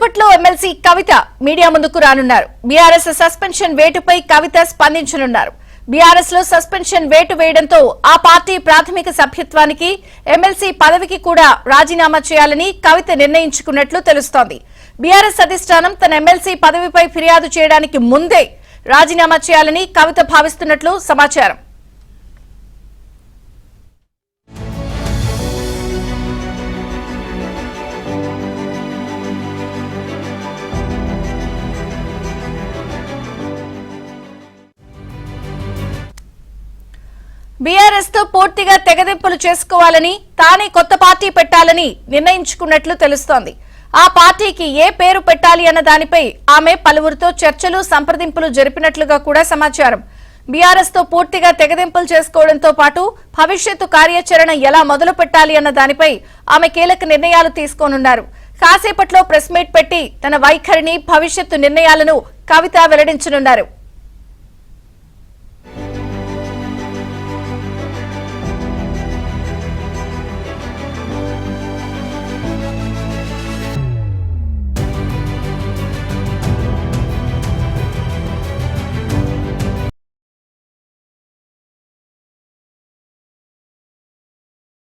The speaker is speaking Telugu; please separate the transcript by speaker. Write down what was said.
Speaker 1: కాసేపట్లో ఎమ్మెల్సీ కవిత మీడియా ముందుకు రానున్నారు. బీఆర్ఎస్ సస్పెన్షన్ వేటుపై కవిత స్పందించనున్నారు. బీఆర్ఎస్ లో సస్పెన్షన్ వేటు వేయడంతో ఆ పార్టీ ప్రాథమిక సభ్యత్వానికి ఎమ్మెల్సీ పదవికి కూడా రాజీనామా చేయాలని కవిత నిర్ణయించుకున్నట్లు తెలుస్తోంది. బీఆర్ఎస్ అధిష్టానం తన ఎమ్మెల్సీ పదవిపై ఫిర్యాదు చేయడానికి ముందే రాజీనామా చేయాలని కవిత భావిస్తున్నట్లు సమాచారం. బీఆర్ఎస్ తో పూర్తిగా తెగదెంపులు చేసుకోవాలని, తానే కొత్త పార్టీ పెట్టాలని నిర్ణయించుకున్నట్లు తెలుస్తోంది. ఆ పార్టీకి ఏ పేరు పెట్టాలి అన్న దానిపై ఆమె పలువురితో చర్చలు, సంప్రదింపులు జరిపినట్లుగా కూడా సమాచారం. బీఆర్ఎస్ తో పూర్తిగా తెగదెంపులు చేసుకోవడంతో పాటు భవిష్యత్తు కార్యాచరణ ఎలా మొదలు పెట్టాలి అన్న దానిపై ఆమె కీలక నిర్ణయాలు తీసుకోనున్నారు. కాసేపట్లో ప్రెస్ మీట్ పెట్టి తన వైఖరిని, భవిష్యత్తు నిర్ణయాలను కవిత వెల్లడించనున్నారు.